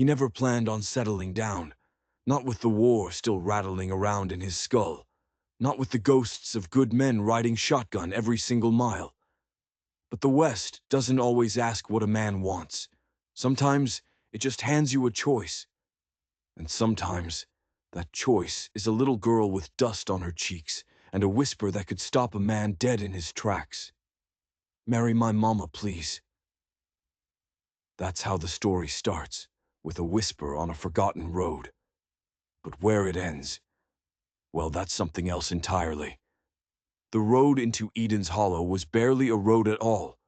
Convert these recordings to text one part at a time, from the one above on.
He never planned on settling down, not with the war still rattling around in his skull, not with the ghosts of good men riding shotgun every single mile. But the West doesn't always ask what a man wants. Sometimes it just hands you a choice. And sometimes that choice is a little girl with dust on her cheeks and a whisper that could stop a man dead in his tracks. "Marry my mama, please." That's how the story starts, with a whisper on a forgotten road. But where it ends, well, that's something else entirely. The road into Eden's Hollow was barely a road at all,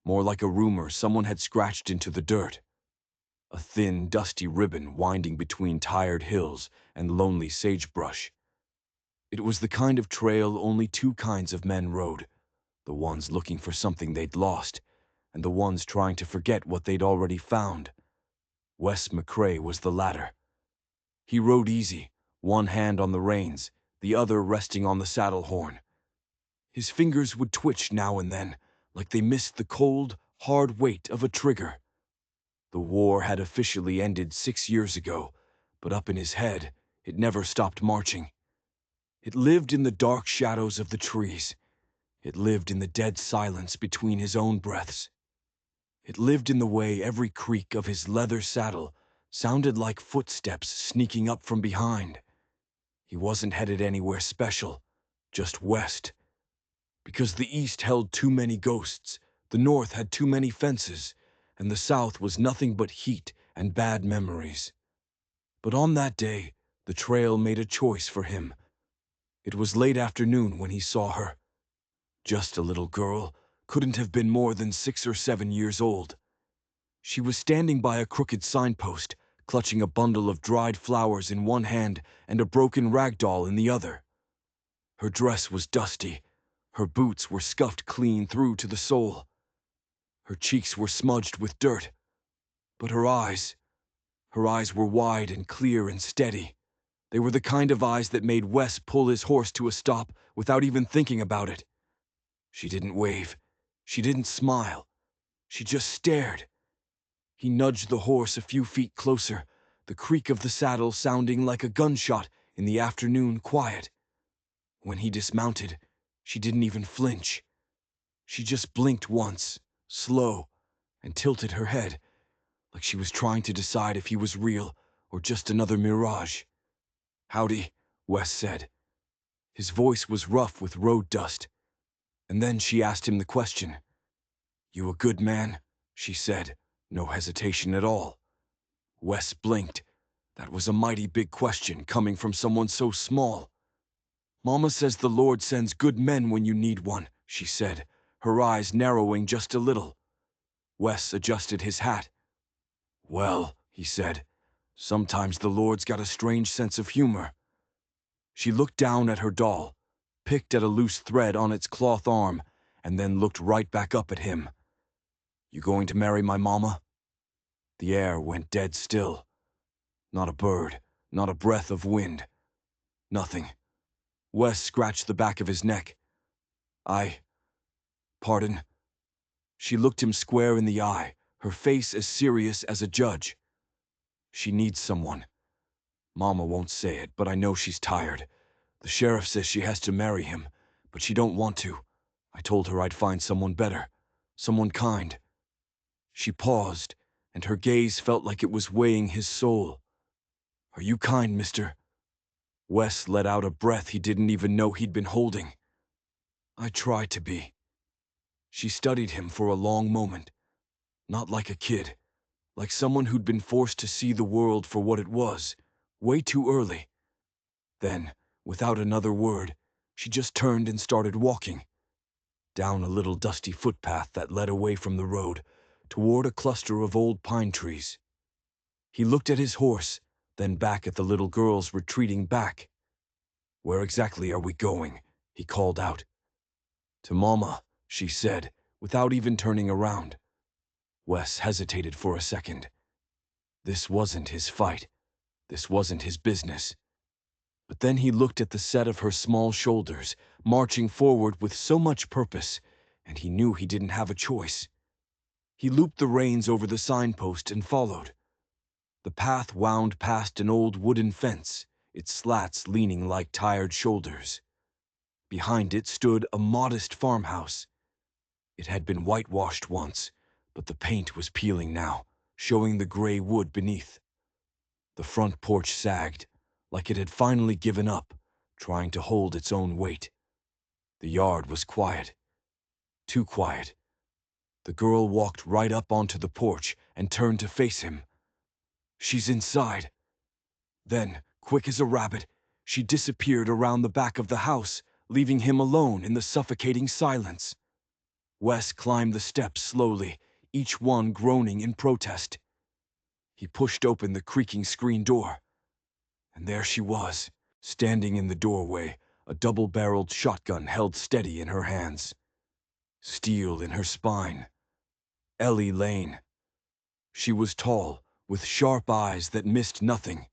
more like a rumor someone had scratched into the dirt. A thin, dusty ribbon winding between tired hills and lonely sagebrush. It was the kind of trail only two kinds of men rode, the ones looking for something they'd lost, and the ones trying to forget what they'd already found. Wes McCrae was the latter. He rode easy, one hand on the reins, the other resting on the saddle horn. His fingers would twitch now and then, like they missed the cold, hard weight of a trigger. The war had officially ended 6 years ago, but up in his head, it never stopped marching. It lived in the dark shadows of the trees. It lived in the dead silence between his own breaths. It lived in the way every creak of his leather saddle sounded like footsteps sneaking up from behind. He wasn't headed anywhere special, just west. Because the East held too many ghosts, the North had too many fences, and the South was nothing but heat and bad memories. But on that day, the trail made a choice for him. It was late afternoon when he saw her. Just a little girl, couldn't have been more than 6 or 7 years old. She was standing by a crooked signpost, clutching a bundle of dried flowers in one hand and a broken rag doll in the other. Her dress was dusty. Her boots were scuffed clean through to the sole. Her cheeks were smudged with dirt. But her eyes were wide and clear and steady. They were the kind of eyes that made Wes pull his horse to a stop without even thinking about it. She didn't wave. She didn't smile. She just stared. He nudged the horse a few feet closer, the creak of the saddle sounding like a gunshot in the afternoon quiet. When he dismounted, she didn't even flinch. She just blinked once, slow, and tilted her head, like she was trying to decide if he was real or just another mirage. "Howdy," Wes said. His voice was rough with road dust. And then she asked him the question. "You a good man?" she said, no hesitation at all. Wes blinked. That was a mighty big question coming from someone so small. "Mama says the Lord sends good men when you need one," she said, her eyes narrowing just a little. Wes adjusted his hat. "Well," he said, "sometimes the Lord's got a strange sense of humor." She looked down at her doll, picked at a loose thread on its cloth arm, and then looked right back up at him. "You going to marry my mama?" The air went dead still. Not a bird, not a breath of wind. Nothing. Wes scratched the back of his neck. Pardon?" She looked him square in the eye, her face as serious as a judge. "She needs someone. Mama won't say it, but I know she's tired. The sheriff says she has to marry him, but she don't want to. I told her I'd find someone better, someone kind." She paused, and her gaze felt like it was weighing his soul. "Are you kind, mister?" Wes let out a breath he didn't even know he'd been holding. "I try to be." She studied him for a long moment. Not like a kid, like someone who'd been forced to see the world for what it was, way too early. Then, without another word, she just turned and started walking. Down a little dusty footpath that led away from the road, toward a cluster of old pine trees. He looked at his horse, then back at the little girls retreating back. "Where exactly are we going?" he called out. "To Mama," she said, without even turning around. Wes hesitated for a second. This wasn't his fight. This wasn't his business. But then he looked at the set of her small shoulders, marching forward with so much purpose, and he knew he didn't have a choice. He looped the reins over the signpost and followed. The path wound past an old wooden fence, its slats leaning like tired shoulders. Behind it stood a modest farmhouse. It had been whitewashed once, but the paint was peeling now, showing the gray wood beneath. The front porch sagged, like it had finally given up, trying to hold its own weight. The yard was quiet. Too quiet. The girl walked right up onto the porch and turned to face him. "She's inside." Then, quick as a rabbit, she disappeared around the back of the house, leaving him alone in the suffocating silence. Wes climbed the steps slowly, each one groaning in protest. He pushed open the creaking screen door. And there she was, standing in the doorway, a double-barreled shotgun held steady in her hands. Steel in her spine. Ellie Lane. She was tall, with sharp eyes that missed nothing.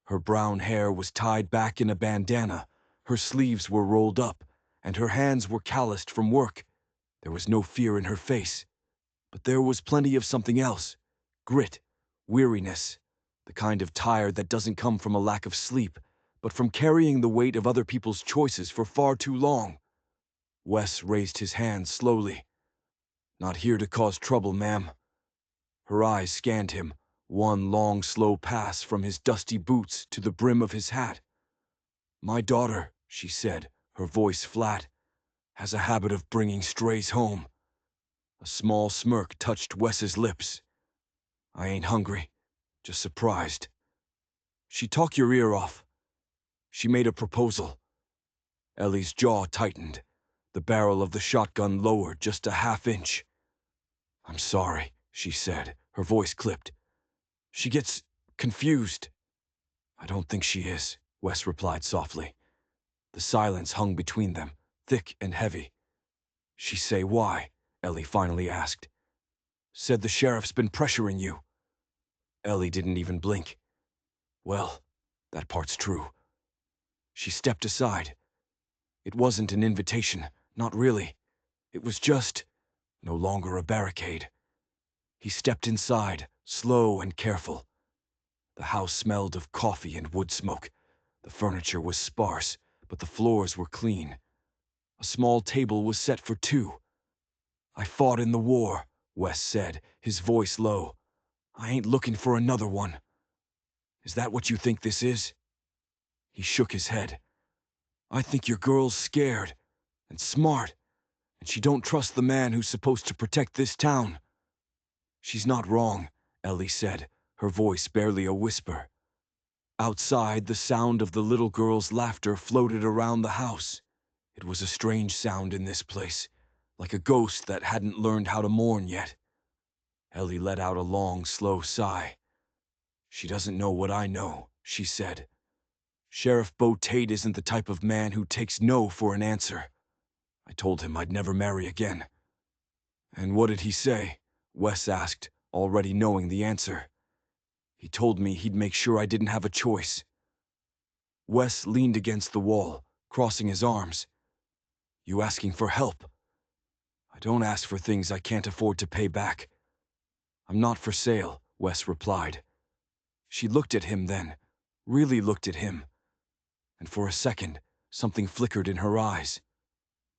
Her brown hair was tied back in a bandana, her sleeves were rolled up, and her hands were calloused from work. There was no fear in her face. But there was plenty of something else. Grit, weariness, the kind of tired that doesn't come from a lack of sleep, but from carrying the weight of other people's choices for far too long. Wes raised his hand slowly. "Not here to cause trouble, ma'am." Her eyes scanned him, one long, slow pass from his dusty boots to the brim of his hat. "My daughter," she said, her voice flat, "has a habit of bringing strays home." A small smirk touched Wes's lips. "I ain't hungry, just surprised." "She talk your ear off." "She made a proposal." Ellie's jaw tightened. The barrel of the shotgun lowered just a half-inch. "I'm sorry," she said, her voice clipped. "She gets confused." "I don't think she is," Wes replied softly. The silence hung between them, thick and heavy. "She say why?" Ellie finally asked. "Said the sheriff's been pressuring you." Ellie didn't even blink. "Well, that part's true." She stepped aside. It wasn't an invitation, not really. It was just no longer a barricade. He stepped inside, slow and careful. The house smelled of coffee and wood smoke. The furniture was sparse, but the floors were clean. A small table was set for two. "I fought in the war," Wes said, his voice low. "I ain't looking for another one." "Is that what you think this is?" He shook his head. "I think your girl's scared, and smart, and she don't trust the man who's supposed to protect this town." "She's not wrong," Ellie said, her voice barely a whisper. Outside, the sound of the little girl's laughter floated around the house. It was a strange sound in this place, like a ghost that hadn't learned how to mourn yet. Ellie let out a long, slow sigh. "She doesn't know what I know," she said. "Sheriff Bo Tate isn't the type of man who takes no for an answer. I told him I'd never marry again." "And what did he say?" Wes asked, already knowing the answer. "He told me he'd make sure I didn't have a choice." Wes leaned against the wall, crossing his arms. "You asking for help?" "I don't ask for things I can't afford to pay back." "I'm not for sale," Wes replied. She looked at him then, really looked at him. And for a second, something flickered in her eyes.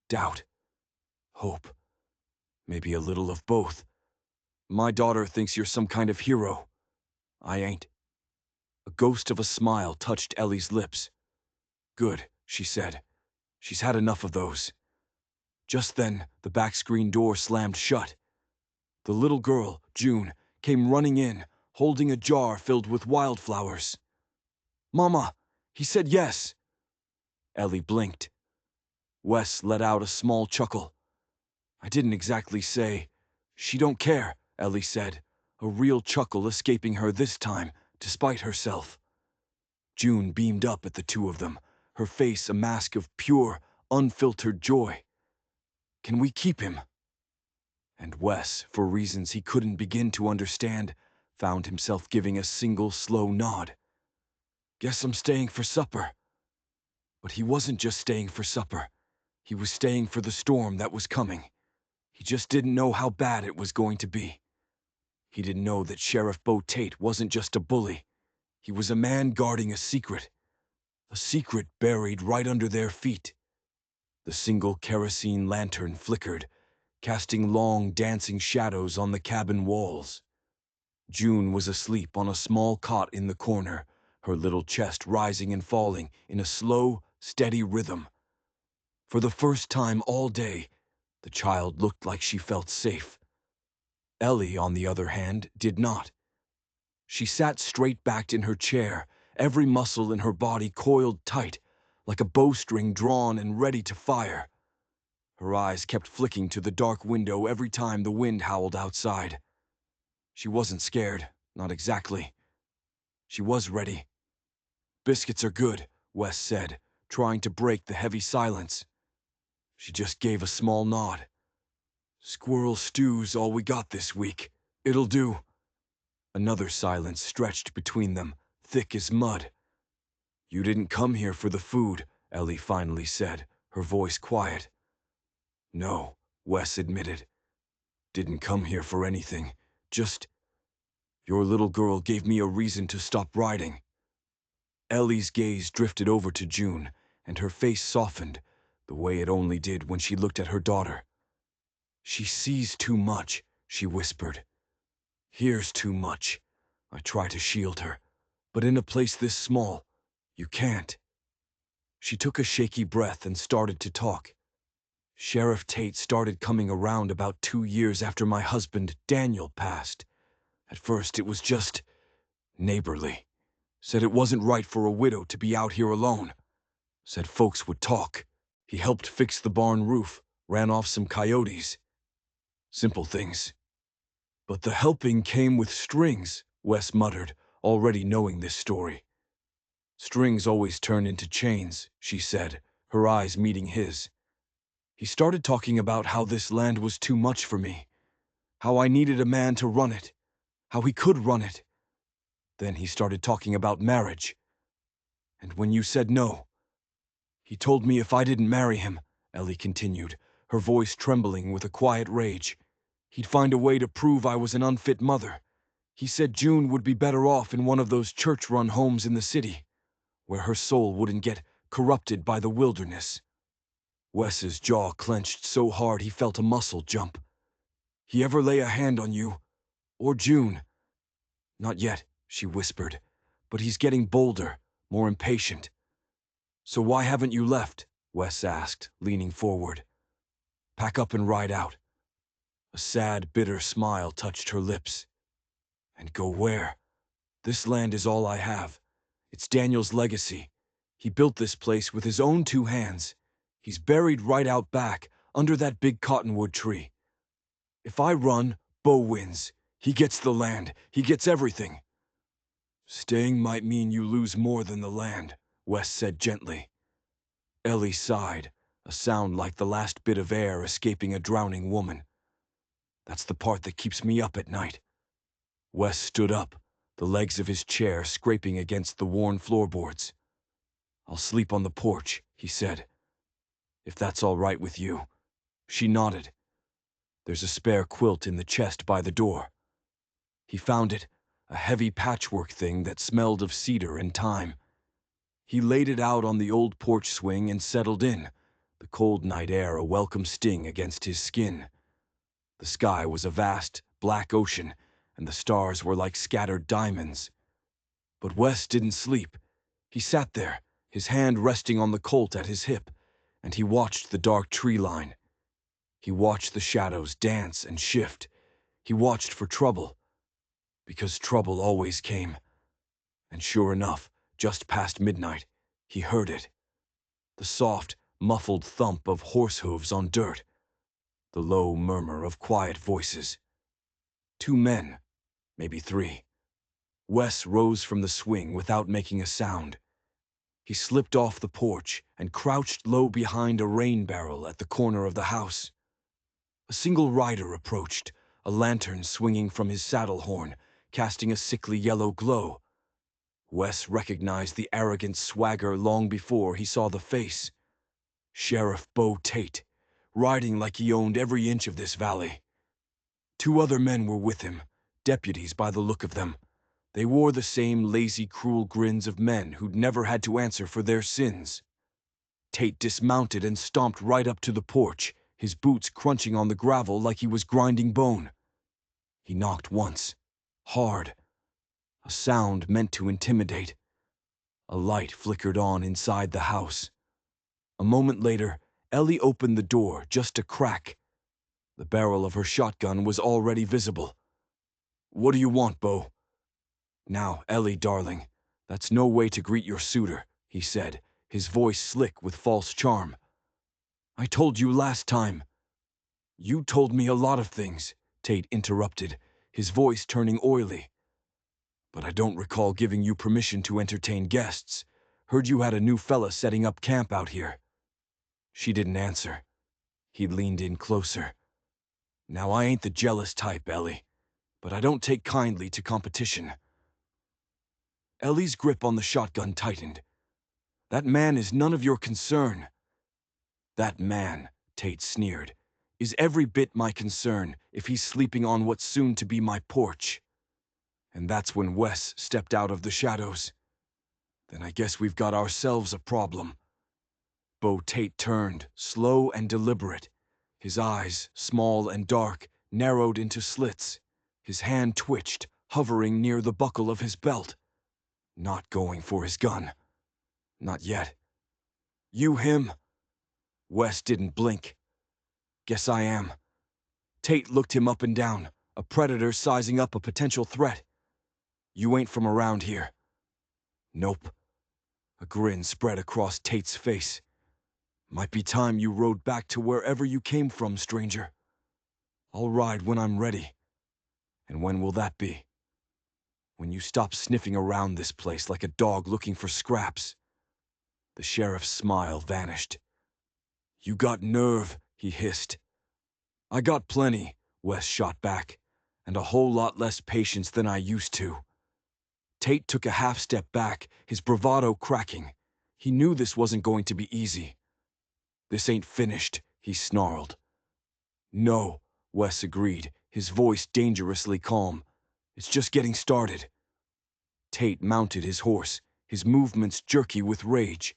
Doubt. Hope. Maybe a little of both. "My daughter thinks you're some kind of hero. I ain't." A ghost of a smile touched Ellie's lips. "Good," she said. "She's had enough of those." Just then, the back screen door slammed shut. The little girl, June, came running in, holding a jar filled with wildflowers. "Mama, he said yes." Ellie blinked. Wes let out a small chuckle. "I didn't exactly say." "She don't care," Ellie said, a real chuckle escaping her this time, despite herself. June beamed up at the two of them, her face a mask of pure, unfiltered joy. "Can we keep him?" And Wes, for reasons he couldn't begin to understand, found himself giving a single slow nod. "Guess I'm staying for supper." But he wasn't just staying for supper. He was staying for the storm that was coming. He just didn't know how bad it was going to be. He didn't know that Sheriff Bo Tate wasn't just a bully. He was a man guarding a secret buried right under their feet. The single kerosene lantern flickered, casting long, dancing shadows on the cabin walls. June was asleep on a small cot in the corner, her little chest rising and falling in a slow, steady rhythm. For the first time all day, the child looked like she felt safe. Ellie, on the other hand, did not. She sat straight-backed in her chair, every muscle in her body coiled tight, like a bowstring drawn and ready to fire. Her eyes kept flicking to the dark window every time the wind howled outside. She wasn't scared, not exactly. She was ready. "Biscuits are good," Wes said, trying to break the heavy silence. She just gave a small nod. "Squirrel stew's all we got this week. It'll do." Another silence stretched between them, thick as mud. "You didn't come here for the food," Ellie finally said, her voice quiet. "No," Wes admitted. "Didn't come here for anything. Just, your little girl gave me a reason to stop riding." Ellie's gaze drifted over to June, and her face softened, the way it only did when she looked at her daughter. "She sees too much," she whispered. "Hears too much." I try to shield her, but in a place this small, you can't. She took a shaky breath and started to talk. "Sheriff Tate started coming around about 2 years after my husband, Daniel, passed. At first it was just neighborly. Said it wasn't right for a widow to be out here alone. Said folks would talk. He helped fix the barn roof, ran off some coyotes. Simple things. But the helping came with strings," Wes muttered, already knowing this story. "Strings always turn into chains," she said, her eyes meeting his. "He started talking about how this land was too much for me, how I needed a man to run it, how he could run it. Then he started talking about marriage. And when you said no, he told me if I didn't marry him," Ellie continued, her voice trembling with a quiet rage, "he'd find a way to prove I was an unfit mother. He said June would be better off in one of those church-run homes in the city, where her soul wouldn't get corrupted by the wilderness." Wes's jaw clenched so hard he felt a muscle jump. "He ever lay a hand on you? Or June?" "Not yet," she whispered, "but he's getting bolder, more impatient." "So why haven't you left?" Wes asked, leaning forward. "Pack up and ride out." A sad, bitter smile touched her lips. "And go where? This land is all I have. It's Daniel's legacy. He built this place with his own 2 hands. He's buried right out back, under that big cottonwood tree. If I run, Bo wins. He gets the land. He gets everything." "Staying might mean you lose more than the land," Wes said gently. Ellie sighed, a sound like the last bit of air escaping a drowning woman. "That's the part that keeps me up at night." Wes stood up, the legs of his chair scraping against the worn floorboards. "I'll sleep on the porch," he said. "If that's all right with you." She nodded. "There's a spare quilt in the chest by the door." He found it, a heavy patchwork thing that smelled of cedar and thyme. He laid it out on the old porch swing and settled in, the cold night air a welcome sting against his skin. The sky was a vast, black ocean, and the stars were like scattered diamonds. But Wes didn't sleep. He sat there, his hand resting on the colt at his hip, and he watched the dark tree line. He watched the shadows dance and shift. He watched for trouble, because trouble always came. And sure enough, just past midnight, he heard it. The soft, muffled thump of horse hooves on dirt. The low murmur of quiet voices. 2 men, maybe 3. Wes rose from the swing without making a sound. He slipped off the porch and crouched low behind a rain barrel at the corner of the house. A single rider approached, a lantern swinging from his saddle horn, casting a sickly yellow glow. Wes recognized the arrogant swagger long before he saw the face. Sheriff Bo Tate, riding like he owned every inch of this valley. 2 other men were with him, deputies by the look of them. They wore the same lazy, cruel grins of men who'd never had to answer for their sins. Tate dismounted and stomped right up to the porch, his boots crunching on the gravel like he was grinding bone. He knocked once, hard, a sound meant to intimidate. A light flickered on inside the house. A moment later, Ellie opened the door just a crack. The barrel of her shotgun was already visible. "What do you want, Bo?" "Now, Ellie, darling, that's no way to greet your suitor," he said, his voice slick with false charm. "I told you last time." "You told me a lot of things," Tate interrupted, his voice turning oily. "But I don't recall giving you permission to entertain guests. Heard you had a new fella setting up camp out here." She didn't answer. He leaned in closer. "Now, I ain't the jealous type, Ellie, but I don't take kindly to competition." Ellie's grip on the shotgun tightened. "That man is none of your concern." "That man," Tate sneered, "is every bit my concern if he's sleeping on what's soon to be my porch." And that's when Wes stepped out of the shadows. "Then I guess we've got ourselves a problem." Bo Tate turned, slow and deliberate. His eyes, small and dark, narrowed into slits. His hand twitched, hovering near the buckle of his belt. Not going for his gun. Not yet. "You him?" Wes didn't blink. "Guess I am." Tate looked him up and down, a predator sizing up a potential threat. "You ain't from around here?" "Nope." A grin spread across Tate's face. "Might be time you rode back to wherever you came from, stranger." "I'll ride when I'm ready." "And when will that be?" "When you stop sniffing around this place like a dog looking for scraps." The sheriff's smile vanished. "You got nerve," he hissed. "I got plenty," Wes shot back, "and a whole lot less patience than I used to." Tate took a half step back, his bravado cracking. He knew this wasn't going to be easy. "This ain't finished," he snarled. "No," Wes agreed, his voice dangerously calm. "It's just getting started." Tate mounted his horse, his movements jerky with rage.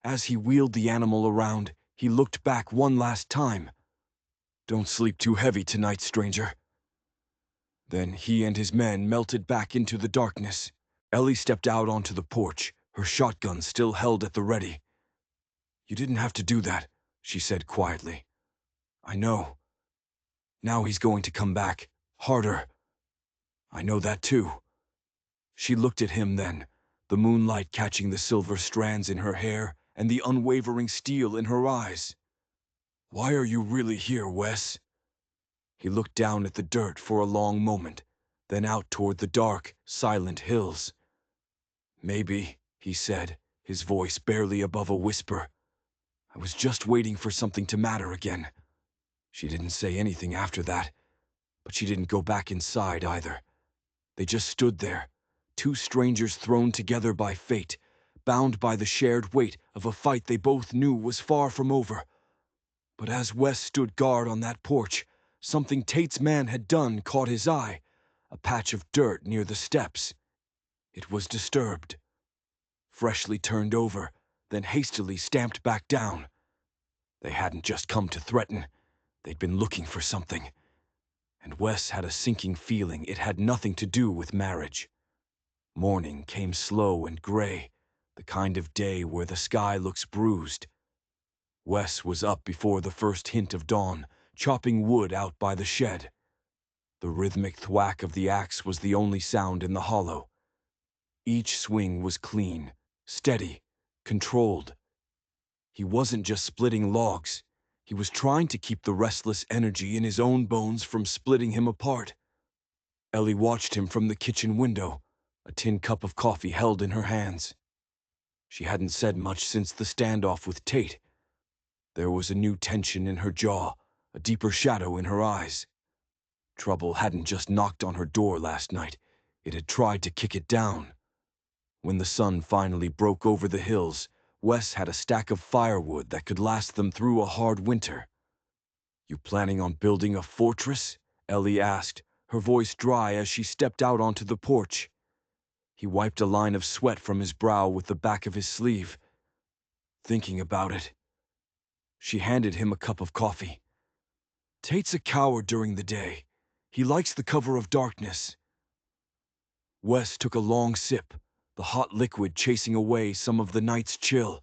As he wheeled the animal around, he looked back one last time. "Don't sleep too heavy tonight, stranger." Then he and his men melted back into the darkness. Ellie stepped out onto the porch, her shotgun still held at the ready. "You didn't have to do that," she said quietly. "I know. Now he's going to come back, harder." "I know that too." She looked at him then, the moonlight catching the silver strands in her hair and the unwavering steel in her eyes. "Why are you really here, Wes?" He looked down at the dirt for a long moment, then out toward the dark, silent hills. "Maybe," he said, his voice barely above a whisper. "I was just waiting for something to matter again." She didn't say anything after that, but she didn't go back inside either. They just stood there, two strangers thrown together by fate, bound by the shared weight of a fight they both knew was far from over. But as Wes stood guard on that porch, something Tate's man had done caught his eye, a patch of dirt near the steps. It was disturbed. Freshly turned over, then hastily stamped back down. They hadn't just come to threaten, they'd been looking for something. And Wes had a sinking feeling it had nothing to do with marriage. Morning came slow and gray, the kind of day where the sky looks bruised. Wes was up before the first hint of dawn, chopping wood out by the shed. The rhythmic thwack of the axe was the only sound in the hollow. Each swing was clean, steady, controlled. He wasn't just splitting logs. He was trying to keep the restless energy in his own bones from splitting him apart. Ellie watched him from the kitchen window, a tin cup of coffee held in her hands. She hadn't said much since the standoff with Tate. There was a new tension in her jaw, a deeper shadow in her eyes. Trouble hadn't just knocked on her door last night, it had tried to kick it down. When the sun finally broke over the hills, Wes had a stack of firewood that could last them through a hard winter. "You planning on building a fortress?" Ellie asked, her voice dry as she stepped out onto the porch. He wiped a line of sweat from his brow with the back of his sleeve. Thinking about it. She handed him a cup of coffee. Tate's a coward during the day. He likes the cover of darkness. Wes took a long sip, the hot liquid chasing away some of the night's chill.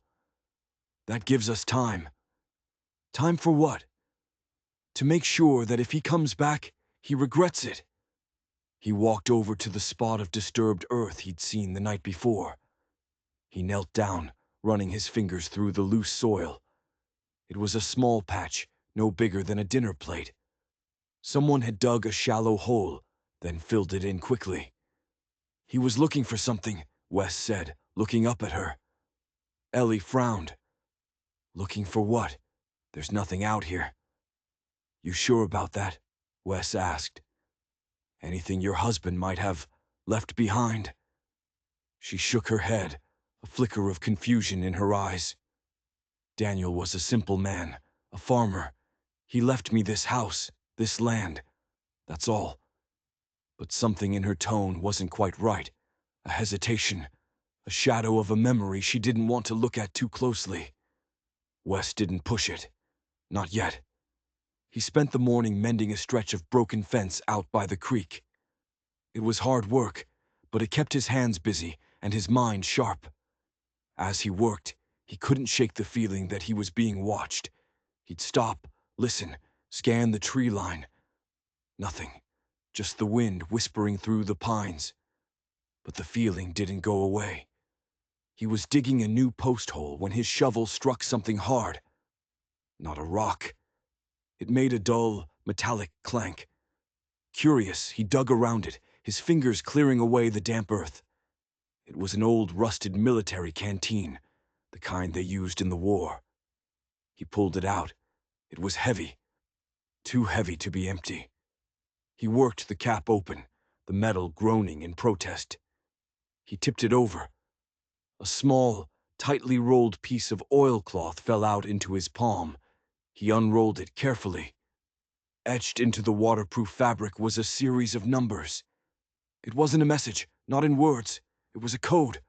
That gives us time. Time for what? To make sure that if he comes back, he regrets it. He walked over to the spot of disturbed earth he'd seen the night before. He knelt down, running his fingers through the loose soil. It was a small patch, no bigger than a dinner plate. Someone had dug a shallow hole, then filled it in quickly. He was looking for something, Wes said, looking up at her. Ellie frowned. Looking for what? There's nothing out here. You sure about that? Wes asked. Anything your husband might have left behind? She shook her head, a flicker of confusion in her eyes. Daniel was a simple man, a farmer. He left me this house, this land. That's all. But something in her tone wasn't quite right. A hesitation, a shadow of a memory she didn't want to look at too closely. Wes didn't push it. Not yet. He spent the morning mending a stretch of broken fence out by the creek. It was hard work, but it kept his hands busy and his mind sharp. As he worked, he couldn't shake the feeling that he was being watched. He'd stop, listen, scan the tree line. Nothing. Just the wind whispering through the pines. But the feeling didn't go away. He was digging a new post hole when his shovel struck something hard. Not a rock. It made a dull, metallic clank. Curious, he dug around it, his fingers clearing away the damp earth. It was an old, rusted military canteen, the kind they used in the war. He pulled it out. It was heavy. Too heavy to be empty. He worked the cap open, the metal groaning in protest. He tipped it over. A small, tightly rolled piece of oilcloth fell out into his palm. He unrolled it carefully. Etched into the waterproof fabric was a series of numbers. It wasn't a message, not in words. It was a code.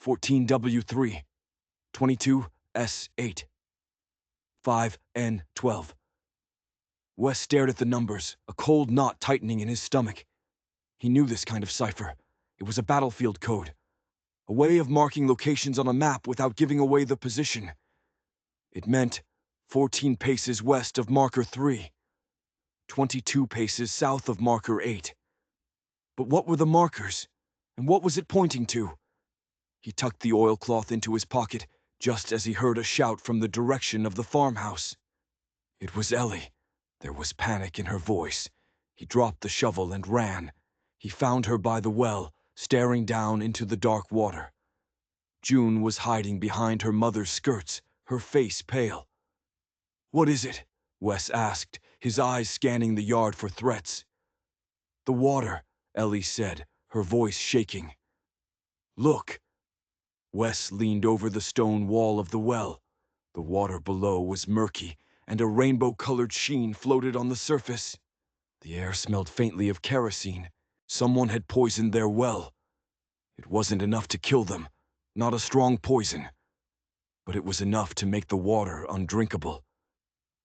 14W3, 22S8, 5N12. Wes stared at the numbers, a cold knot tightening in his stomach. He knew this kind of cipher. It was a battlefield code. A way of marking locations on a map without giving away the position. It meant 14 paces west of marker 3, 22 paces south of marker 8. But what were the markers? And what was it pointing to? He tucked the oilcloth into his pocket just as he heard a shout from the direction of the farmhouse. It was Ellie. There was panic in her voice. He dropped the shovel and ran. He found her by the well, staring down into the dark water. June was hiding behind her mother's skirts, her face pale. "What is it?" Wes asked, his eyes scanning the yard for threats. "The water," Ellie said, her voice shaking. "Look." Wes leaned over the stone wall of the well. The water below was murky, and a rainbow-colored sheen floated on the surface. The air smelled faintly of kerosene. Someone had poisoned their well. It wasn't enough to kill them, not a strong poison. But it was enough to make the water undrinkable.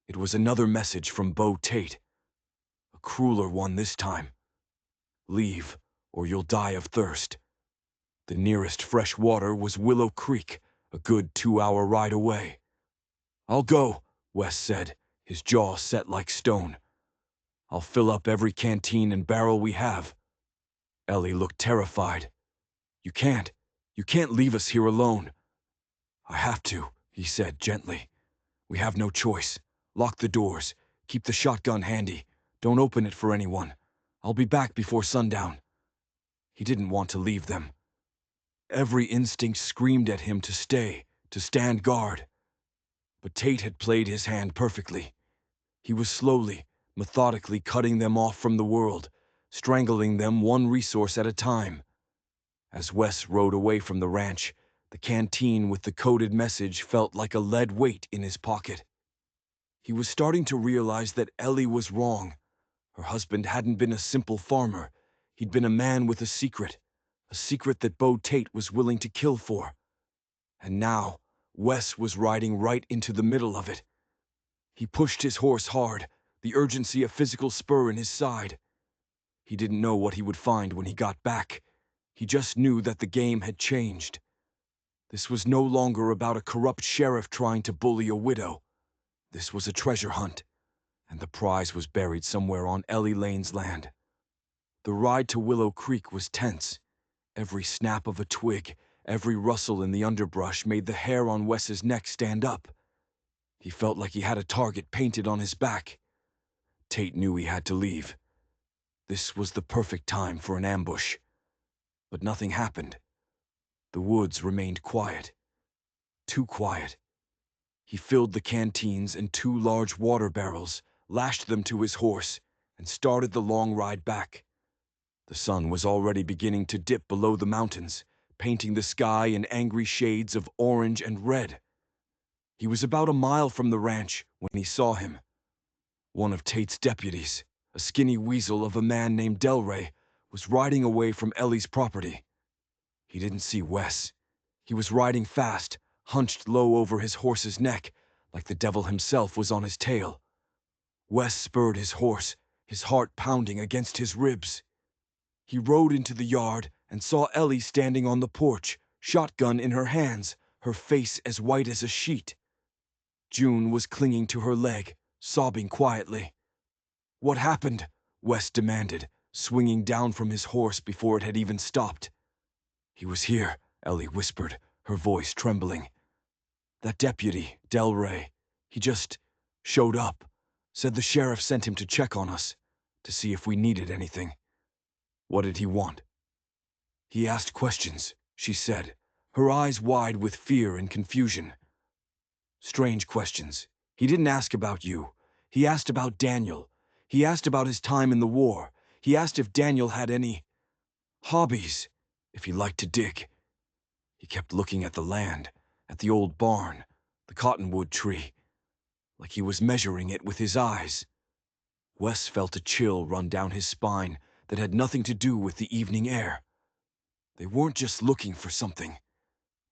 It was another message from Bo Tate. A crueler one this time. Leave, or you'll die of thirst. The nearest fresh water was Willow Creek, a good 2-hour ride away. "I'll go," Wes said, his jaw set like stone. "I'll fill up every canteen and barrel we have." Ellie looked terrified. You can't leave us here alone." "I have to," he said gently. "We have no choice. Lock the doors. Keep the shotgun handy. Don't open it for anyone. I'll be back before sundown." He didn't want to leave them. Every instinct screamed at him to stay, to stand guard. But Tate had played his hand perfectly. He was slowly, methodically cutting them off from the world, strangling them one resource at a time. As Wes rode away from the ranch, the canteen with the coded message felt like a lead weight in his pocket. He was starting to realize that Ellie was wrong. Her husband hadn't been a simple farmer. He'd been a man with a secret that Bo Tate was willing to kill for. And now, Wes was riding right into the middle of it. He pushed his horse hard, the urgency a physical spur in his side. He didn't know what he would find when he got back. He just knew that the game had changed. This was no longer about a corrupt sheriff trying to bully a widow. This was a treasure hunt, and the prize was buried somewhere on Ellie Lane's land. The ride to Willow Creek was tense. Every snap of a twig, every rustle in the underbrush made the hair on Wes's neck stand up. He felt like he had a target painted on his back. Tate knew he had to leave. This was the perfect time for an ambush. But nothing happened. The woods remained quiet. Too quiet. He filled the canteens and 2 large water barrels, lashed them to his horse, and started the long ride back. The sun was already beginning to dip below the mountains, painting the sky in angry shades of orange and red. He was about a mile from the ranch when he saw him. One of Tate's deputies, a skinny weasel of a man named Delray, was riding away from Ellie's property. He didn't see Wes. He was riding fast, hunched low over his horse's neck, like the devil himself was on his tail. Wes spurred his horse, his heart pounding against his ribs. He rode into the yard and saw Ellie standing on the porch, shotgun in her hands, her face as white as a sheet. June was clinging to her leg, sobbing quietly. "What happened?" Wes demanded, swinging down from his horse before it had even stopped. "He was here," Ellie whispered, her voice trembling. "That deputy, Delray, he just showed up. Said the sheriff sent him to check on us, to see if we needed anything." "What did he want?" "He asked questions," she said, her eyes wide with fear and confusion. "Strange questions. He didn't ask about you. He asked about Daniel. He asked about his time in the war. He asked if Daniel had any hobbies, if he liked to dig. He kept looking at the land, at the old barn, the cottonwood tree, like he was measuring it with his eyes." Wes felt a chill run down his spine that had nothing to do with the evening air. They weren't just looking for something.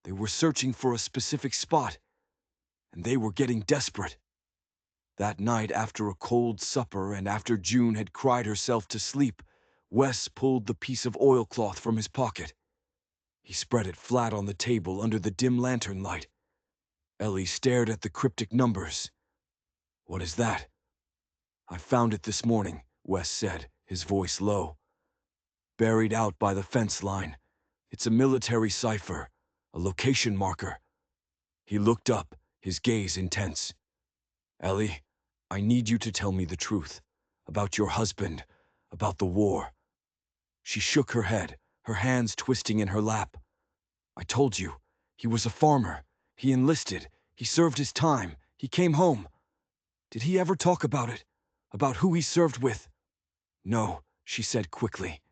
They were searching for a specific spot, and they were getting desperate. That night, after a cold supper and after June had cried herself to sleep, Wes pulled the piece of oilcloth from his pocket. He spread it flat on the table under the dim lantern light. Ellie stared at the cryptic numbers. "What is that?" "I found it this morning," Wes said, his voice low. "Buried out by the fence line. It's a military cipher, a location marker." He looked up, his gaze intense. "Ellie, I need you to tell me the truth. About your husband, about the war." She shook her head, her hands twisting in her lap. "I told you, he was a farmer. He enlisted. He served his time. He came home. Did he ever talk about it? About who he served with?" "No," she said quickly.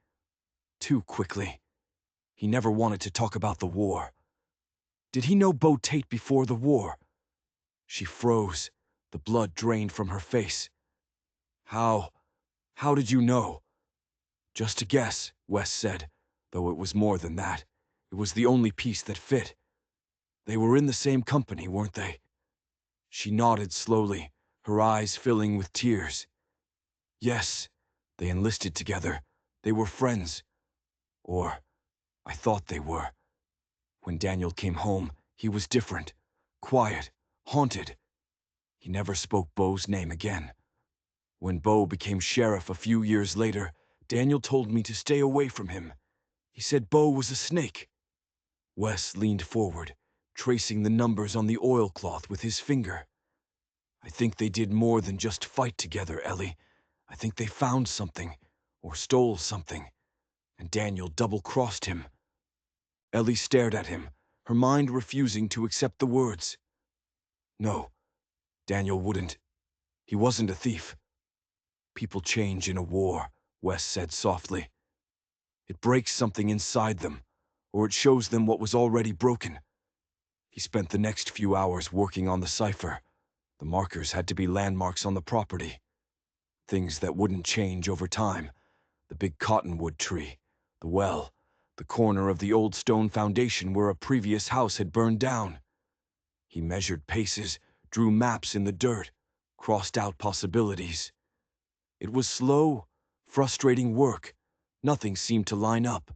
Too quickly. He never wanted to talk about the war. "Did he know Bo Tate before the war?" She froze, the blood drained from her face. How did you know?" "Just a guess," Wes said, though it was more than that. It was the only piece that fit. "They were in the same company, weren't they?" She nodded slowly, her eyes filling with tears. "Yes, they enlisted together. They were friends. Or, I thought they were. When Daniel came home, he was different, quiet, haunted. He never spoke Bo's name again. When Bo became sheriff a few years later, Daniel told me to stay away from him. He said Bo was a snake." Wes leaned forward, tracing the numbers on the oilcloth with his finger. "I think they did more than just fight together, Ellie. I think they found something, or stole something, and Daniel double-crossed him." Ellie stared at him, her mind refusing to accept the words. "No, Daniel wouldn't. He wasn't a thief." "People change in a war," Wes said softly. "It breaks something inside them, or it shows them what was already broken." He spent the next few hours working on the cipher. The markers had to be landmarks on the property. Things that wouldn't change over time. The big cottonwood tree, the well, the corner of the old stone foundation where a previous house had burned down. He measured paces, drew maps in the dirt, crossed out possibilities. It was slow, frustrating work. Nothing seemed to line up.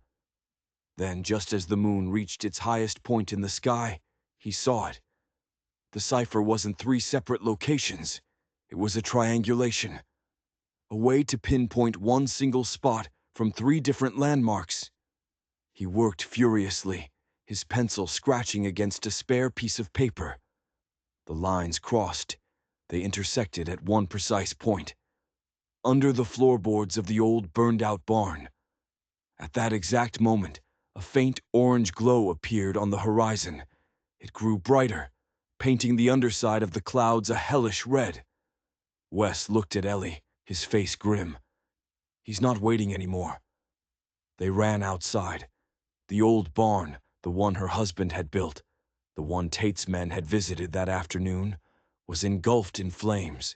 Then, just as the moon reached its highest point in the sky, he saw it. The cipher wasn't three separate locations. It was a triangulation. A way to pinpoint one single spot from three different landmarks. He worked furiously, his pencil scratching against a spare piece of paper. The lines crossed. They intersected at one precise point. Under the floorboards of the old burned-out barn. At that exact moment, a faint orange glow appeared on the horizon. It grew brighter, painting the underside of the clouds a hellish red. Wes looked at Ellie, his face grim. He's not waiting anymore. They ran outside. The old barn, the one her husband had built, the one Tate's men had visited that afternoon, was engulfed in flames.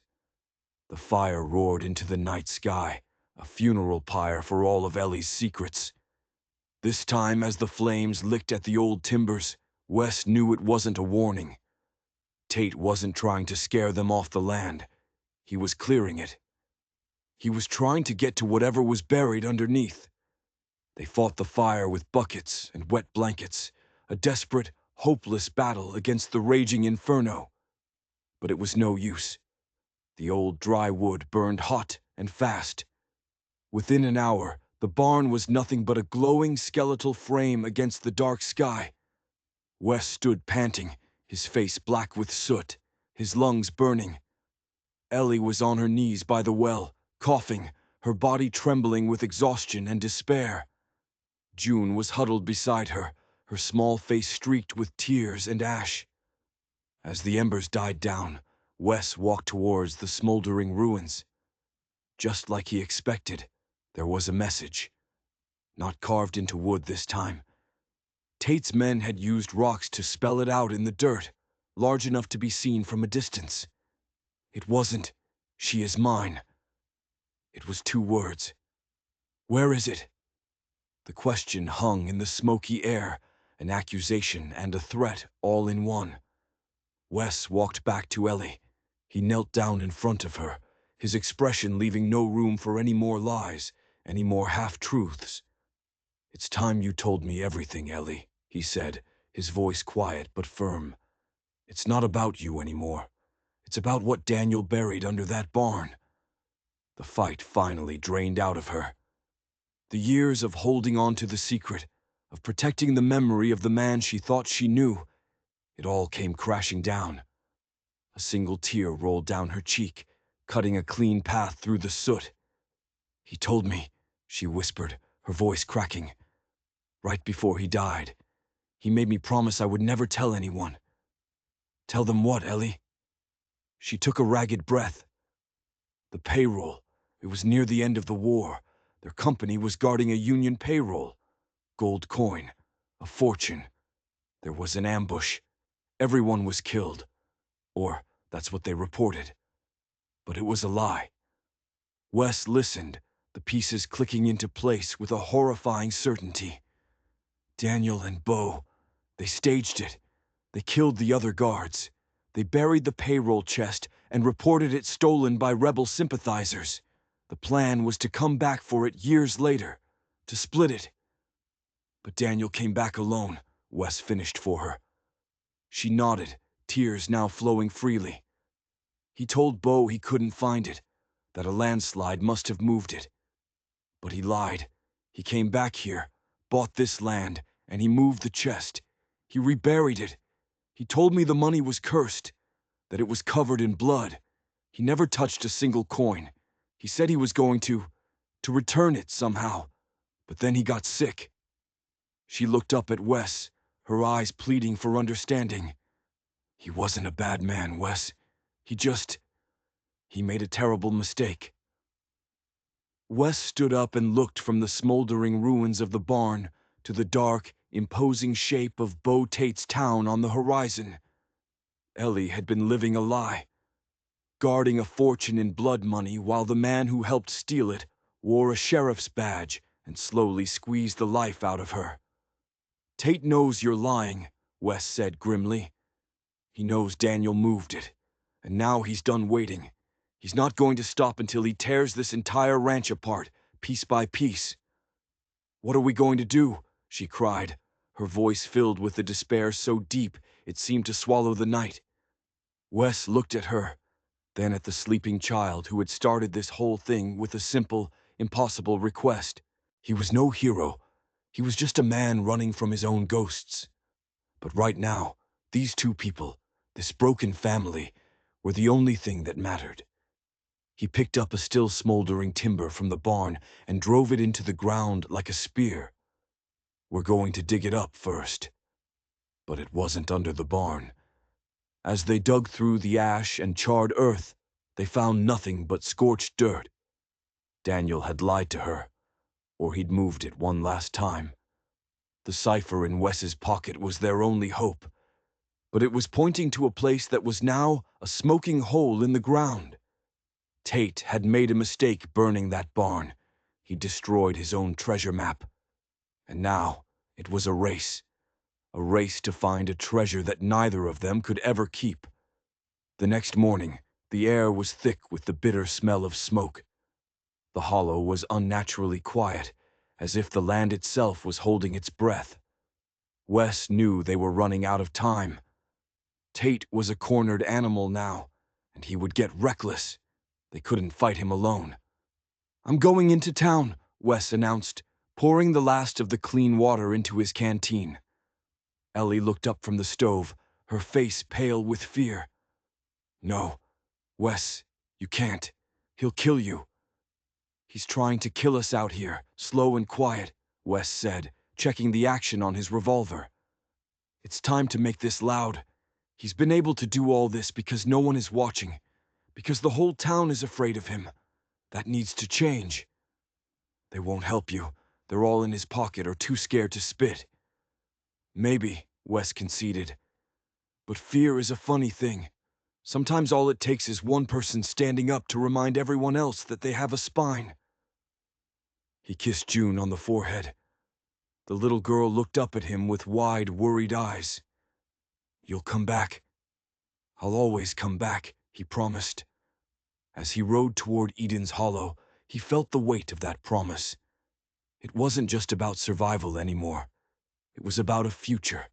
The fire roared into the night sky, a funeral pyre for all of Ellie's secrets. This time, as the flames licked at the old timbers, Wes knew it wasn't a warning. Tate wasn't trying to scare them off the land. He was clearing it. He was trying to get to whatever was buried underneath. They fought the fire with buckets and wet blankets, a desperate, hopeless battle against the raging inferno. But it was no use. The old dry wood burned hot and fast. Within an hour, the barn was nothing but a glowing skeletal frame against the dark sky. Wes stood panting, his face black with soot, his lungs burning. Ellie was on her knees by the well, coughing, her body trembling with exhaustion and despair. June was huddled beside her, her small face streaked with tears and ash. As the embers died down, Wes walked towards the smoldering ruins. Just like he expected, there was a message. Not carved into wood this time. Tate's men had used rocks to spell it out in the dirt, large enough to be seen from a distance. It wasn't, "She is mine." It was two words. "Where is it?" The question hung in the smoky air, an accusation and a threat all in one. Wes walked back to Ellie. He knelt down in front of her, his expression leaving no room for any more lies, any more half-truths. "It's time you told me everything, Ellie," he said, his voice quiet but firm. "It's not about you anymore. It's about what Daniel buried under that barn." The fight finally drained out of her. The years of holding on to the secret, of protecting the memory of the man she thought she knew, it all came crashing down. A single tear rolled down her cheek, cutting a clean path through the soot. "He told me," she whispered, her voice cracking. "Right before he died. He made me promise I would never tell anyone." "Tell them what, Ellie?" She took a ragged breath. "The payroll. It was near the end of the war. Their company was guarding a Union payroll. Gold coin. A fortune. There was an ambush. Everyone was killed. Or, that's what they reported. But it was a lie." Wes listened, the pieces clicking into place with a horrifying certainty. Daniel and Bo, they staged it. They killed the other guards. They buried the payroll chest and reported it stolen by rebel sympathizers. The plan was to come back for it years later, to split it. But Daniel came back alone, Wes finished for her. She nodded, tears now flowing freely. He told Bo he couldn't find it, that a landslide must have moved it. But he lied. He came back here, bought this land, and he moved the chest. He reburied it. He told me the money was cursed, that it was covered in blood. He never touched a single coin. He said he was going to return it somehow. But then he got sick. She looked up at Wes, her eyes pleading for understanding. "He wasn't a bad man, Wes. He made a terrible mistake." Wes stood up and looked from the smoldering ruins of the barn to the dark, imposing shape of Bo Tate's town on the horizon. Ellie had been living a lie. guarding a fortune in blood money while the man who helped steal it wore a sheriff's badge and slowly squeezed the life out of her. "Tate knows you're lying," Wes said grimly. "He knows Daniel moved it, and now he's done waiting. He's not going to stop until he tears this entire ranch apart, piece by piece." "What are we going to do?" she cried, her voice filled with a despair so deep it seemed to swallow the night. Wes looked at her, then at the sleeping child who had started this whole thing with a simple, impossible request. He was no hero. He was just a man running from his own ghosts. But right now, these two people, this broken family, were the only thing that mattered. He picked up a still smoldering timber from the barn and drove it into the ground like a spear. "We're going to dig it up first." But it wasn't under the barn. As they dug through the ash and charred earth, they found nothing but scorched dirt. Daniel had lied to her, or he'd moved it one last time. The cipher in Wes's pocket was their only hope, but it was pointing to a place that was now a smoking hole in the ground. Tate had made a mistake burning that barn. He destroyed his own treasure map. And now it was a race to find a treasure that neither of them could ever keep. The next morning, the air was thick with the bitter smell of smoke. The hollow was unnaturally quiet, as if the land itself was holding its breath. Wes knew they were running out of time. Tate was a cornered animal now, and he would get reckless. They couldn't fight him alone. "I'm going into town," Wes announced, pouring the last of the clean water into his canteen. Ellie looked up from the stove, her face pale with fear. "No, Wes, you can't. He'll kill you." "He's trying to kill us out here, slow and quiet," Wes said, checking the action on his revolver. "It's time to make this loud. He's been able to do all this because no one is watching, because the whole town is afraid of him. That needs to change." "They won't help you. They're all in his pocket or too scared to spit." "Maybe," Wes conceded. "But fear is a funny thing. Sometimes all it takes is one person standing up to remind everyone else that they have a spine." He kissed June on the forehead. The little girl looked up at him with wide, worried eyes. "You'll come back." "I'll always come back," he promised. As he rode toward Eden's Hollow, he felt the weight of that promise. It wasn't just about survival anymore. It was about a future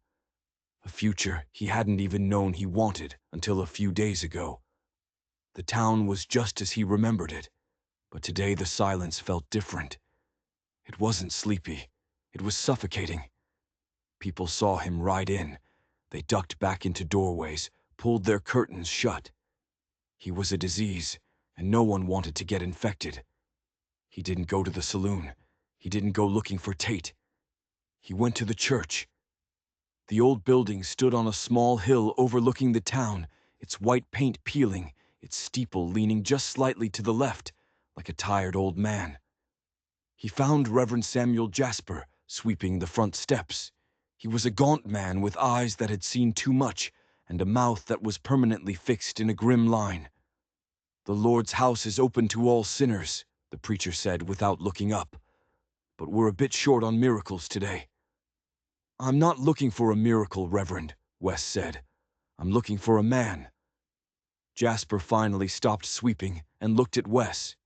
he hadn't even known he wanted until a few days ago. The town was just as he remembered it, but today the silence felt different. It wasn't sleepy. It was suffocating. People saw him ride in. They ducked back into doorways, pulled their curtains shut. He was a disease, and no one wanted to get infected. He didn't go to the saloon. He didn't go looking for Tate. He went to the church. The old building stood on a small hill overlooking the town, its white paint peeling, its steeple leaning just slightly to the left, like a tired old man. He found Reverend Samuel Jasper sweeping the front steps. He was a gaunt man with eyes that had seen too much and a mouth that was permanently fixed in a grim line. "The Lord's house is open to all sinners," the preacher said without looking up. "But we're a bit short on miracles today." "I'm not looking for a miracle, Reverend," Wes said. "I'm looking for a man." Jasper finally stopped sweeping and looked at Wes.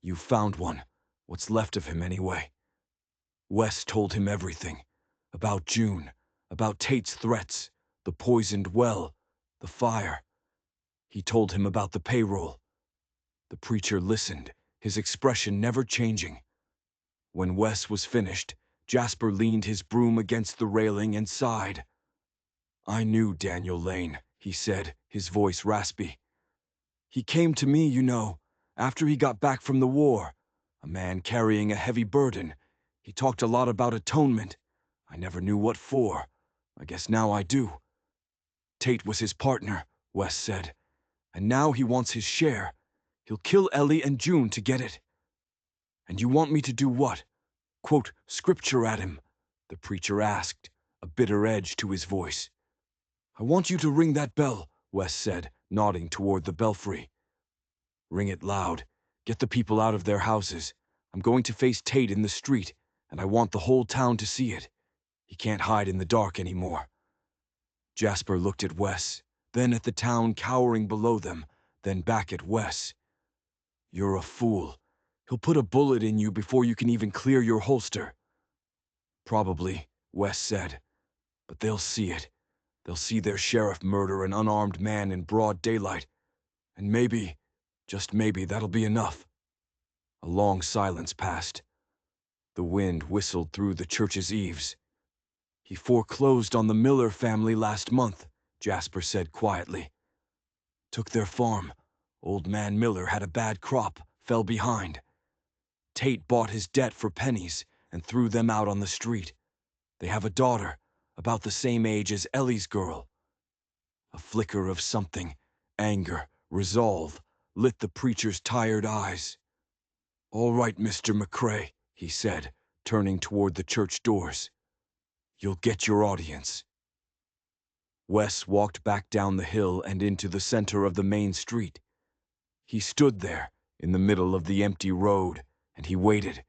"You found one. What's left of him, anyway?" Wes told him everything. About June, about Tate's threats, the poisoned well, the fire. He told him about the payroll. The preacher listened, his expression never changing. When Wes was finished, Jasper leaned his broom against the railing and sighed. "I knew Daniel Lane," he said, his voice raspy. "He came to me, you know, after he got back from the war. A man carrying a heavy burden. He talked a lot about atonement. I never knew what for. I guess now I do." "Tate was his partner," Wes said. "And now he wants his share. He'll kill Ellie and June to get it." "And you want me to do what? Quote scripture at him?" the preacher asked, a bitter edge to his voice. "I want you to ring that bell," Wes said, nodding toward the belfry. Ring it loud. Get the people out of their houses. I'm going to face Tate in the street, and I want the whole town to see it. He can't hide in the dark anymore." Jasper looked at Wes, then at the town cowering below them, then back at Wes. "You're a fool. He'll put a bullet in you before you can even clear your holster." "Probably," Wes said. "But they'll see it. They'll see their sheriff murder an unarmed man in broad daylight. And maybe, just maybe, that'll be enough." A long silence passed. The wind whistled through the church's eaves. "He foreclosed on the Miller family last month," Jasper said quietly. "Took their farm. Old man Miller had a bad crop, fell behind. Tate bought his debt for pennies and threw them out on the street. They have a daughter, about the same age as Ellie's girl." A flicker of something, anger, resolve, lit the preacher's tired eyes. "All right, Mr. McCrae," he said, turning toward the church doors. "You'll get your audience." Wes walked back down the hill and into the center of the main street. He stood there, in the middle of the empty road, and he waited.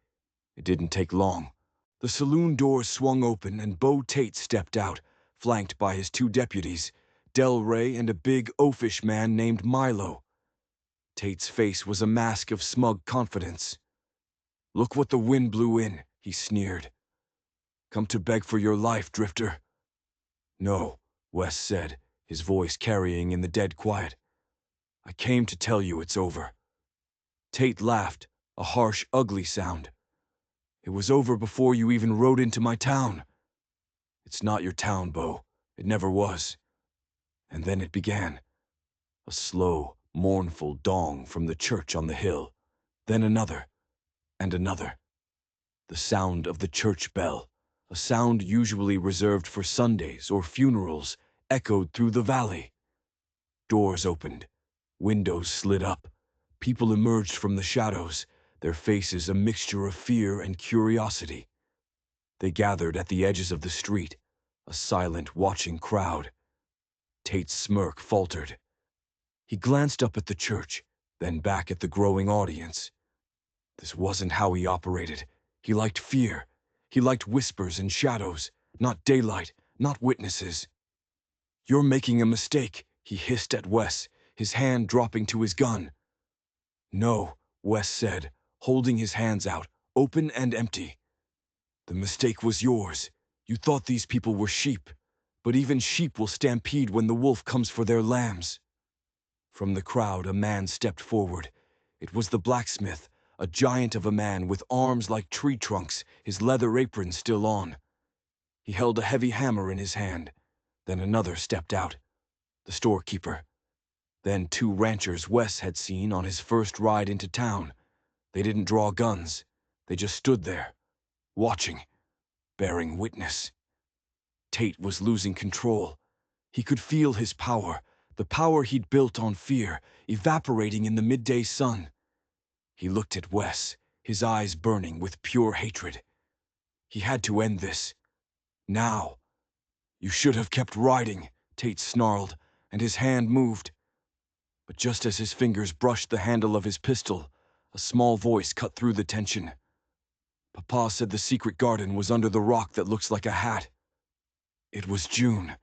It didn't take long. The saloon doors swung open and Bo Tate stepped out, flanked by his two deputies, Del Rey and a big oafish man named Milo. Tate's face was a mask of smug confidence. "Look what the wind blew in," he sneered. "Come to beg for your life, drifter?" "No," Wes said, his voice carrying in the dead quiet. "I came to tell you it's over." Tate laughed, a harsh, ugly sound. "It was over before you even rode into my town." "It's not your town, Bo. It never was." And then it began. A slow, mournful dong from the church on the hill. Then another, and another. The sound of the church bell, a sound usually reserved for Sundays or funerals, echoed through the valley. Doors opened. Windows slid up. People emerged from the shadows, their faces a mixture of fear and curiosity. They gathered at the edges of the street, a silent, watching crowd. Tate's smirk faltered. He glanced up at the church, then back at the growing audience. This wasn't how he operated. He liked fear. He liked whispers and shadows, not daylight, not witnesses. "You're making a mistake," he hissed at Wes, his hand dropping to his gun. "No," Wes said, holding his hands out, open and empty. "The mistake was yours. You thought these people were sheep. But even sheep will stampede when the wolf comes for their lambs." From the crowd, a man stepped forward. It was the blacksmith, a giant of a man with arms like tree trunks, his leather apron still on. He held a heavy hammer in his hand. Then another stepped out, the storekeeper. Then two ranchers Wes had seen on his first ride into town. They didn't draw guns. They just stood there, watching, bearing witness. Tate was losing control. He could feel his power, the power he'd built on fear, evaporating in the midday sun. He looked at Wes, his eyes burning with pure hatred. He had to end this. Now. "You should have kept riding," Tate snarled, and his hand moved. But just as his fingers brushed the handle of his pistol, a small voice cut through the tension. "Papa said the secret garden was under the rock that looks like a hat." It was June.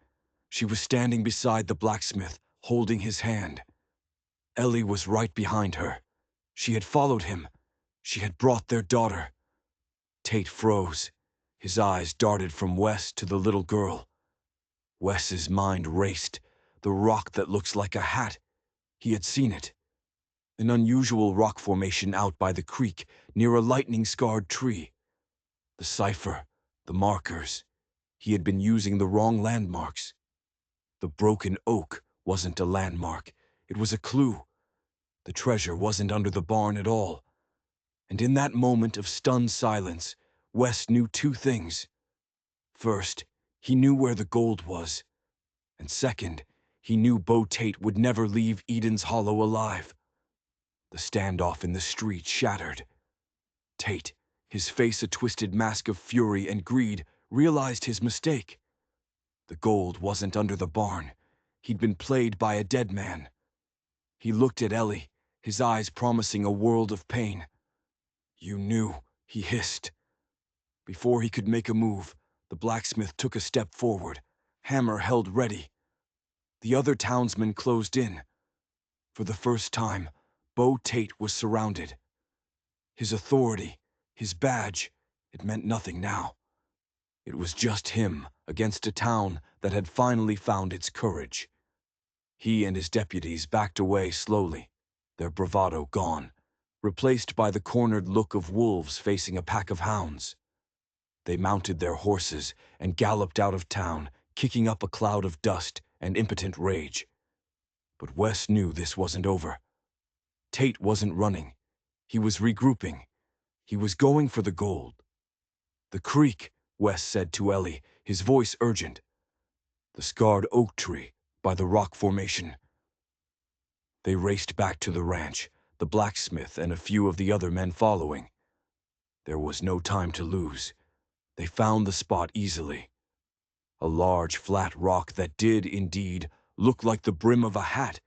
She was standing beside the blacksmith, holding his hand. Ellie was right behind her. She had followed him. She had brought their daughter. Tate froze. His eyes darted from Wes to the little girl. Wes's mind raced. The rock that looks like a hat. He had seen it. An unusual rock formation out by the creek, near a lightning-scarred tree. The cipher, the markers. He had been using the wrong landmarks. The broken oak wasn't a landmark. It was a clue. The treasure wasn't under the barn at all. And in that moment of stunned silence, Wes knew two things. First, he knew where the gold was. And second, he knew Bo Tate would never leave Eden's Hollow alive. The standoff in the street shattered. Tate, his face a twisted mask of fury and greed, realized his mistake. The gold wasn't under the barn. He'd been played by a dead man. He looked at Ellie, his eyes promising a world of pain. "You knew," he hissed. Before he could make a move, the blacksmith took a step forward, hammer held ready. The other townsmen closed in. For the first time, Bo Tate was surrounded. His authority, his badge, it meant nothing now. It was just him against a town that had finally found its courage. He and his deputies backed away slowly, their bravado gone, replaced by the cornered look of wolves facing a pack of hounds. They mounted their horses and galloped out of town, kicking up a cloud of dust and impotent rage. But Wes knew this wasn't over. Tate wasn't running. He was regrouping. He was going for the gold. "The creek," Wes said to Ellie, his voice urgent. "The scarred oak tree by the rock formation." They raced back to the ranch, the blacksmith and a few of the other men following. There was no time to lose. They found the spot easily. A large, flat rock that did, indeed, look like the brim of a hat.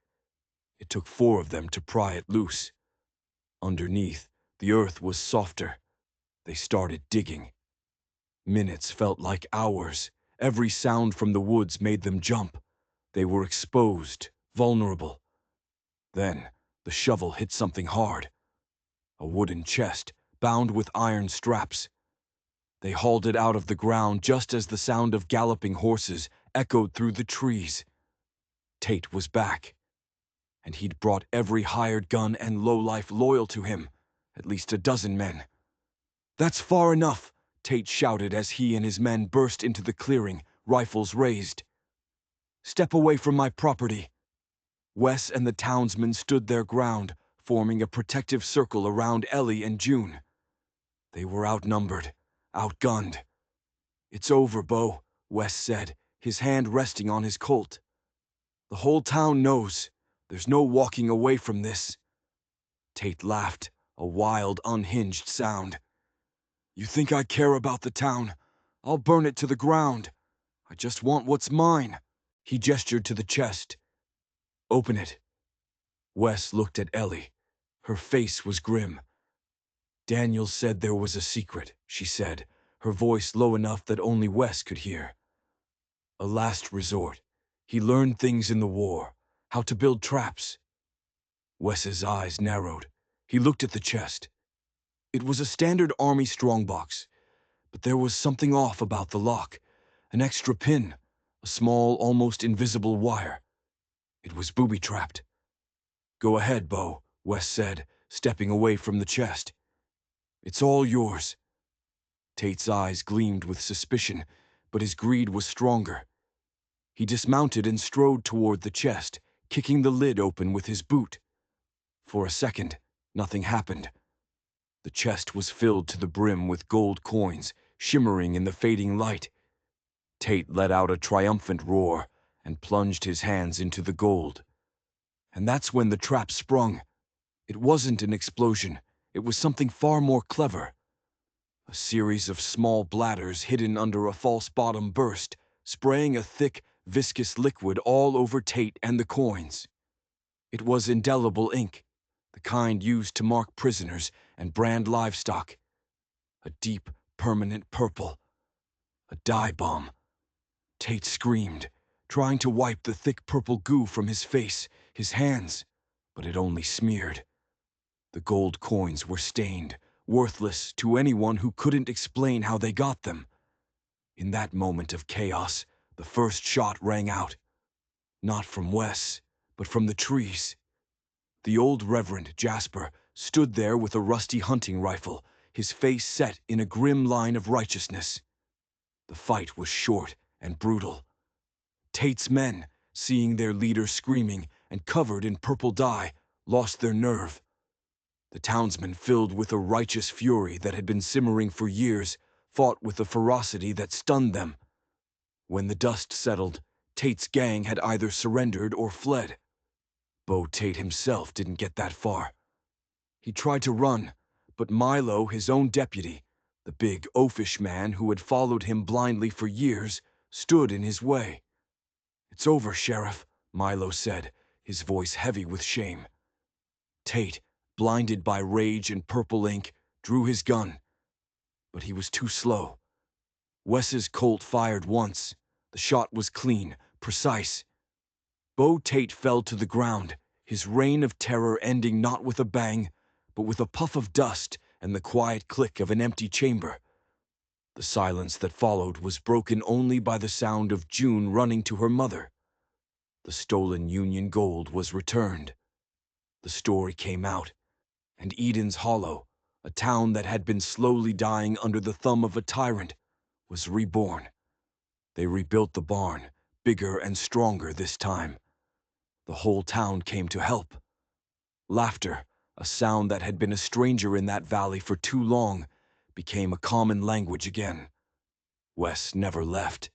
It took 4 of them to pry it loose. Underneath, the earth was softer. They started digging. Minutes felt like hours. Every sound from the woods made them jump. They were exposed, vulnerable. Then, the shovel hit something hard. A wooden chest, bound with iron straps. They hauled it out of the ground just as the sound of galloping horses echoed through the trees. Tate was back. And he'd brought every hired gun and lowlife loyal to him, at least a dozen men. "That's far enough," Tate shouted as he and his men burst into the clearing, rifles raised. "Step away from my property." Wes and the townsmen stood their ground, forming a protective circle around Ellie and June. They were outnumbered, outgunned. "It's over, Bo," Wes said, his hand resting on his Colt. "The whole town knows. There's no walking away from this." Tate laughed, a wild, unhinged sound. "You think I care about the town? I'll burn it to the ground. I just want what's mine." He gestured to the chest. "Open it." Wes looked at Ellie. Her face was grim. "Daniel said there was a secret," she said, her voice low enough that only Wes could hear. "A last resort. He learned things in the war, how to build traps." Wes's eyes narrowed. He looked at the chest. It was a standard army strongbox, but there was something off about the lock. An extra pin, a small, almost invisible wire. It was booby-trapped. "Go ahead, Bo," Wes said, stepping away from the chest. "It's all yours." Tate's eyes gleamed with suspicion, but his greed was stronger. He dismounted and strode toward the chest, kicking the lid open with his boot. For a second, nothing happened. The chest was filled to the brim with gold coins, shimmering in the fading light. Tate let out a triumphant roar and plunged his hands into the gold. And that's when the trap sprung. It wasn't an explosion. It was something far more clever. A series of small bladders hidden under a false bottom burst, spraying a thick, viscous liquid all over Tate and the coins. It was indelible ink, the kind used to mark prisoners and brand livestock. A deep, permanent purple. A dye bomb. Tate screamed, trying to wipe the thick purple goo from his face, his hands, but it only smeared. The gold coins were stained, worthless to anyone who couldn't explain how they got them. In that moment of chaos, the first shot rang out. Not from Wes, but from the trees. The old Reverend Jasper stood there with a rusty hunting rifle, his face set in a grim line of righteousness. The fight was short and brutal. Tate's men, seeing their leader screaming and covered in purple dye, lost their nerve. The townsmen, filled with a righteous fury that had been simmering for years, fought with a ferocity that stunned them. When the dust settled, Tate's gang had either surrendered or fled. Bo Tate himself didn't get that far. He tried to run, but Milo, his own deputy, the big, oafish man who had followed him blindly for years, stood in his way. "It's over, Sheriff," Milo said, his voice heavy with shame. Tate, blinded by rage and purple ink, drew his gun, but he was too slow. Wes's Colt fired once. The shot was clean, precise. Beau Tate fell to the ground, his reign of terror ending not with a bang, but with a puff of dust and the quiet click of an empty chamber. The silence that followed was broken only by the sound of June running to her mother. The stolen Union gold was returned. The story came out, and Eden's Hollow, a town that had been slowly dying under the thumb of a tyrant, was reborn. They rebuilt the barn, bigger and stronger this time. The whole town came to help. Laughter, a sound that had been a stranger in that valley for too long, became a common language again. Wes never left.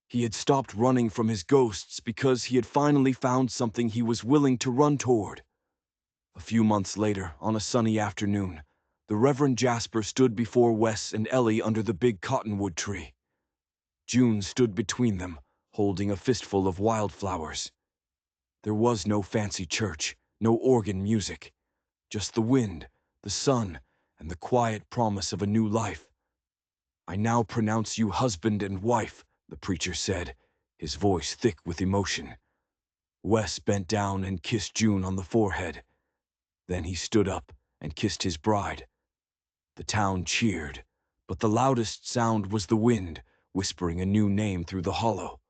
He had stopped running from his ghosts because he had finally found something he was willing to run toward. A few months later, on a sunny afternoon, the Reverend Jasper stood before Wes and Ellie under the big cottonwood tree. June stood between them, holding a fistful of wildflowers. There was no fancy church, no organ music, just the wind, the sun, and the quiet promise of a new life. "I now pronounce you husband and wife," the preacher said, his voice thick with emotion. Wes bent down and kissed June on the forehead. Then he stood up and kissed his bride. The town cheered, but the loudest sound was the wind, whispering a new name through the hollow.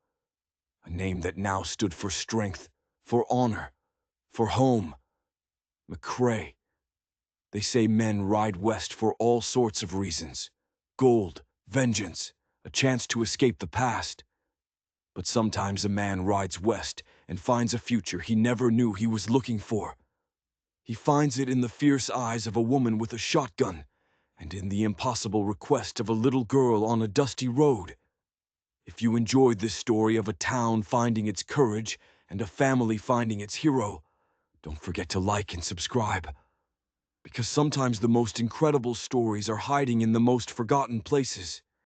A name that now stood for strength, for honor, for home. McCrae. They say men ride west for all sorts of reasons. Gold, vengeance, a chance to escape the past. But sometimes a man rides west and finds a future he never knew he was looking for. He finds it in the fierce eyes of a woman with a shotgun, and in the impossible request of a little girl on a dusty road. If you enjoyed this story of a town finding its courage and a family finding its hero, don't forget to like and subscribe. Because sometimes the most incredible stories are hiding in the most forgotten places.